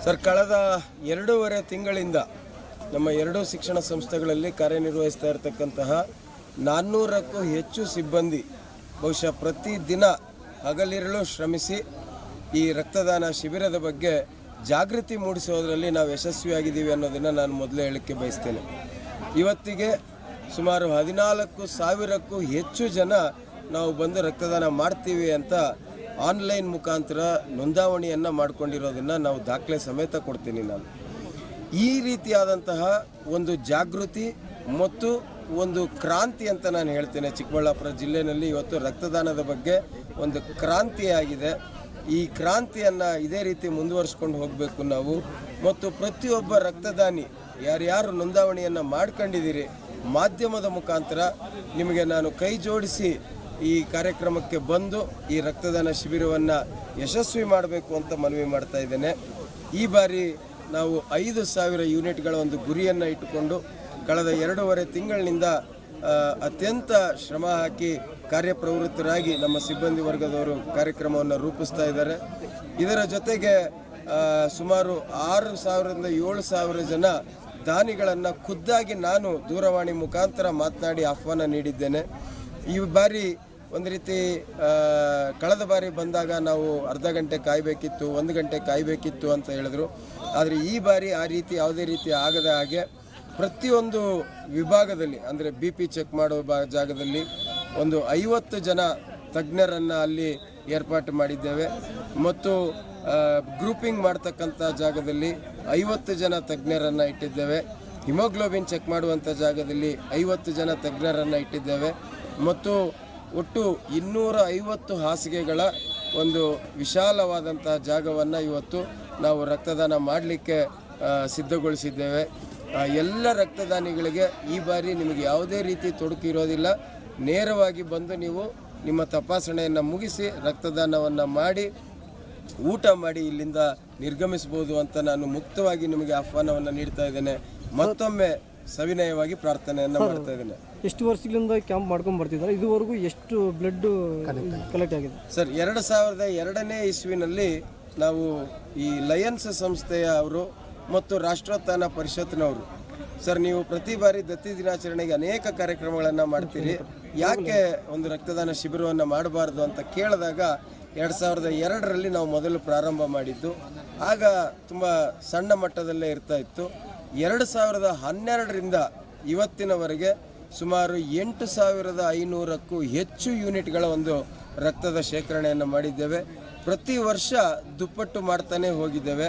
Sir, ಕಳೆದ 2.5 ತಿಂಗಳಿಂದ ನಮ್ಮ ಎರಡೂ ಶಿಕ್ಷಣ ಸಂಸ್ಥೆಗಳಲ್ಲಿ ಕಾರ್ಯನಿರ್ವಹಿಸ್ತಾ ಇರತಕ್ಕಂತಹ 400ಕ್ಕೂ ಹೆಚ್ಚು ಸಿಬ್ಬಂದಿ ಬಹುಶಃ ಪ್ರತಿದಿನ ಹಗಲಿರುಳು ಶ್ರಮಿಸಿ ಈ ರಕ್ತದಾನ ಶಿಬಿರದ ಬಗ್ಗೆ ಜಾಗೃತಿ ಮೂಡಿಸೋದರಲ್ಲಿ ನಾವು ಯಶಸ್ವಿಯಾಗಿದ್ದೀವಿ ಅನ್ನೋದನ್ನು ನಾನು ಮೊದಲೇ ಹೇಳಕ್ಕೆ ಬಯಸ್ತೇನೆ. ಇವತ್ತಿಗೆ ಸುಮಾರು 14,000ಕ್ಕೂ ಹೆಚ್ಚು ಜನ ನಾವು ಬಂದು ರಕ್ತದಾನ ಮಾಡ್ತೀವಿ ಅಂತ ಆನ್ಲೈನ್ ಮುಖಾಂತರ ನೋಂದಾವಣಿಯನ್ನು ಮಾಡಿಕೊಂಡಿರೋದನ್ನು ನಾವು ದಾಖಲೆ ಸಮೇತ ಕೊಡ್ತೀನಿ. ನಾನು ಈ ರೀತಿಯಾದಂತಹ ಒಂದು ಜಾಗೃತಿ ಮತ್ತು ಒಂದು ಕ್ರಾಂತಿ ಅಂತ ನಾನು ಹೇಳ್ತೇನೆ. ಚಿಕ್ಕಬಳ್ಳಾಪುರ ಜಿಲ್ಲೆಯಲ್ಲಿ ಇವತ್ತು ರಕ್ತದಾನದ ಬಗ್ಗೆ ಒಂದು ಕ್ರಾಂತಿಯಾಗಿದೆ. ಈ ಕ್ರಾಂತಿಯನ್ನು ಇದೇ ರೀತಿ ಮುಂದುವರಿಸ್ಕೊಂಡು ಹೋಗಬೇಕು ನಾವು. ಮತ್ತು ಪ್ರತಿಯೊಬ್ಬ ರಕ್ತದಾನಿ ಯಾರ್ಯಾರು ನೋಂದಾವಣಿಯನ್ನು ಮಾಡ್ಕೊಂಡಿದ್ದೀರಿ, ಮಾಧ್ಯಮದ ಮುಖಾಂತರ ನಿಮಗೆ ನಾನು ಕೈ ಜೋಡಿಸಿ ಈ ಕಾರ್ಯಕ್ರಮಕ್ಕೆ ಬಂದು ಈ ರಕ್ತದಾನ ಶಿಬಿರವನ್ನು ಯಶಸ್ವಿ ಮಾಡಬೇಕು ಅಂತ ಮನವಿ ಮಾಡ್ತಾ ಇದ್ದೇನೆ. ಈ ಬಾರಿ ನಾವು 5,000 ಯೂನಿಟ್ಗಳ ಒಂದು ಗುರಿಯನ್ನು ಇಟ್ಟುಕೊಂಡು ಕಳೆದ 2.5 ತಿಂಗಳಿನಿಂದ ಅತ್ಯಂತ ಶ್ರಮ ಹಾಕಿ ಕಾರ್ಯಪ್ರವೃತ್ತರಾಗಿ ನಮ್ಮ ಸಿಬ್ಬಂದಿ ವರ್ಗದವರು ಕಾರ್ಯಕ್ರಮವನ್ನು ರೂಪಿಸ್ತಾ ಇದ್ದಾರೆ. ಇದರ ಜೊತೆಗೆ ಸುಮಾರು 6,000ರಿಂದ 7,000 ಜನ ದಾನಿಗಳನ್ನು ಖುದ್ದಾಗಿ ನಾನು ದೂರವಾಣಿ ಮುಖಾಂತರ ಮಾತನಾಡಿ ಆಹ್ವಾನ ನೀಡಿದ್ದೇನೆ. ಈ ಬಾರಿ ಒಂದು ರೀತಿ ಕಳೆದ ಬಾರಿ ಬಂದಾಗ ನಾವು ಅರ್ಧ ಗಂಟೆ ಕಾಯಬೇಕಿತ್ತು, 1 ಗಂಟೆ ಕಾಯಬೇಕಿತ್ತು ಅಂತ ಹೇಳಿದ್ರು. ಆದರೆ ಈ ಬಾರಿ ಆ ರೀತಿ ಯಾವುದೇ ರೀತಿ ಆಗದ ಹಾಗೆ ಪ್ರತಿಯೊಂದು ವಿಭಾಗದಲ್ಲಿ ಅಂದರೆ BP ಚೆಕ್ ಮಾಡೋ ಜಾಗದಲ್ಲಿ ಒಂದು 50 ಜನ ತಜ್ಞರನ್ನು ಅಲ್ಲಿ ಏರ್ಪಾಟು ಮಾಡಿದ್ದೇವೆ. ಮತ್ತು ಗ್ರೂಪಿಂಗ್ ಮಾಡ್ತಕ್ಕಂಥ ಜಾಗದಲ್ಲಿ 50 ಜನ ತಜ್ಞರನ್ನು ಇಟ್ಟಿದ್ದೇವೆ. ಹಿಮೋಗ್ಲೋಬಿನ್ ಚೆಕ್ ಮಾಡುವಂಥ ಜಾಗದಲ್ಲಿ 50 ಜನ ತಜ್ಞರನ್ನು ಇಟ್ಟಿದ್ದೇವೆ. ಮತ್ತು ಒಟ್ಟು 250 ಹಾಸಿಗೆಗಳ ಒಂದು ವಿಶಾಲವಾದಂತಹ ಜಾಗವನ್ನು ಇವತ್ತು ನಾವು ರಕ್ತದಾನ ಮಾಡಲಿಕ್ಕೆ ಸಿದ್ಧಗೊಳಿಸಿದ್ದೇವೆ. ಎಲ್ಲ ರಕ್ತದಾನಿಗಳಿಗೆ ಈ ಬಾರಿ ನಿಮಗೆ ಯಾವುದೇ ರೀತಿ ತೊಡಕು ಇರೋದಿಲ್ಲ. ನೇರವಾಗಿ ಬಂದು ನೀವು ನಿಮ್ಮ ತಪಾಸಣೆಯನ್ನು ಮುಗಿಸಿ ರಕ್ತದಾನವನ್ನು ಮಾಡಿ ಊಟ ಮಾಡಿ ಇಲ್ಲಿಂದ ನಿರ್ಗಮಿಸ್ಬೋದು ಅಂತ ನಾನು ಮುಕ್ತವಾಗಿ ನಿಮಗೆ ಆಹ್ವಾನವನ್ನು ನೀಡ್ತಾ ಇದ್ದೇನೆ. ಮತ್ತೊಮ್ಮೆ ಸವಿನಯವಾಗಿ ಪ್ರಾರ್ಥನೆಯನ್ನು ಮಾಡ್ತಾ ಇದ್ದೇನೆ. ಎಷ್ಟು ವರ್ಷಗಳಿಂದ ಕ್ಯಾಂಪ್ ಮಾಡ್ಕೊಂಡು ಬರ್ತಿದ್ದಾರೆ? ಇದುವರೆಗೂ ಎಷ್ಟು ಬ್ಲಡ್ ಕಲೆಕ್ಟ್ ಆಗಿದೆ? ಸರ್, 2002ನೇ ಇಸ್ವಿನಲ್ಲಿ ನಾವು ಈ ಲಯನ್ಸ್ ಸಂಸ್ಥೆಯ ಅವರು ಮತ್ತು ರಾಷ್ಟ್ರೋತ್ಥಾನ ಪರಿಷತ್ನವರು, ಸರ್ ನೀವು ಪ್ರತಿ ಬಾರಿ ದತ್ತಿ ದಿನಾಚರಣೆಗೆ ಅನೇಕ ಕಾರ್ಯಕ್ರಮಗಳನ್ನು ಮಾಡ್ತೀರಿ, ಯಾಕೆ ಒಂದು ರಕ್ತದಾನ ಶಿಬಿರವನ್ನು ಮಾಡಬಾರ್ದು ಅಂತ ಕೇಳಿದಾಗ 2002ರಲ್ಲಿ ನಾವು ಮೊದಲು ಪ್ರಾರಂಭ ಮಾಡಿದ್ದು. ಆಗ ತುಂಬ ಸಣ್ಣ ಮಟ್ಟದಲ್ಲೇ ಇರ್ತಾ ಇತ್ತು. 2012ರಿಂದ ಇವತ್ತಿನವರೆಗೆ ಸುಮಾರು 8,500ಕ್ಕೂ ಹೆಚ್ಚು ಯೂನಿಟ್ಗಳ ಒಂದು ರಕ್ತದ ಶೇಖರಣೆಯನ್ನು ಮಾಡಿದ್ದೇವೆ. ಪ್ರತಿ ವರ್ಷ ದುಪ್ಪಟ್ಟು ಮಾಡ್ತಾನೆ ಹೋಗಿದ್ದೇವೆ.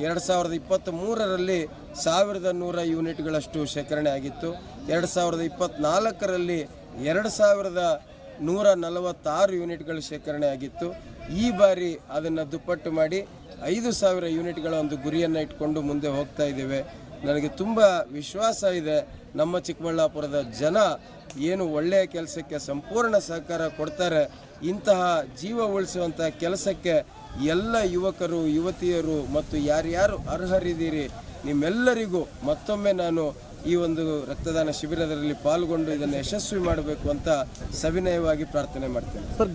2023ರಲ್ಲಿ 1,100 ಯೂನಿಟ್ಗಳಷ್ಟು ಶೇಖರಣೆ ಆಗಿತ್ತು. 2024ರಲ್ಲಿ 2,146 ಯೂನಿಟ್ಗಳ ಶೇಖರಣೆ ಆಗಿತ್ತು. ಈ ಬಾರಿ ಅದನ್ನು ದುಪ್ಪಟ್ಟು ಮಾಡಿ 5,000 ಯೂನಿಟ್ಗಳ ಒಂದು ಗುರಿಯನ್ನು ಇಟ್ಕೊಂಡು ಮುಂದೆ ಹೋಗ್ತಾ ಇದ್ದೇವೆ. ನನಗೆ ತುಂಬ ವಿಶ್ವಾಸ ಇದೆ, ನಮ್ಮ ಚಿಕ್ಕಬಳ್ಳಾಪುರದ ಜನ ಏನು ಒಳ್ಳೆಯ ಕೆಲಸಕ್ಕೆ ಸಂಪೂರ್ಣ ಸಹಕಾರ ಕೊಡ್ತಾರೆ. ಇಂತಹ ಜೀವ ಉಳಿಸುವಂಥ ಕೆಲಸಕ್ಕೆ ಎಲ್ಲ ಯುವಕರು, ಯುವತಿಯರು ಮತ್ತು ಯಾರ್ಯಾರು ಅರ್ಹರಿದ್ದೀರಿ ನಿಮ್ಮೆಲ್ಲರಿಗೂ ಮತ್ತೊಮ್ಮೆ ನಾನು ಈ ಒಂದು ರಕ್ತದಾನ ಶಿಬಿರದಲ್ಲಿ ಪಾಲ್ಗೊಂಡು ಇದನ್ನು ಯಶಸ್ವಿ ಮಾಡಬೇಕು ಅಂತ ಸವಿನಯವಾಗಿ ಪ್ರಾರ್ಥನೆ ಮಾಡ್ತೇನೆ. ಸರ್,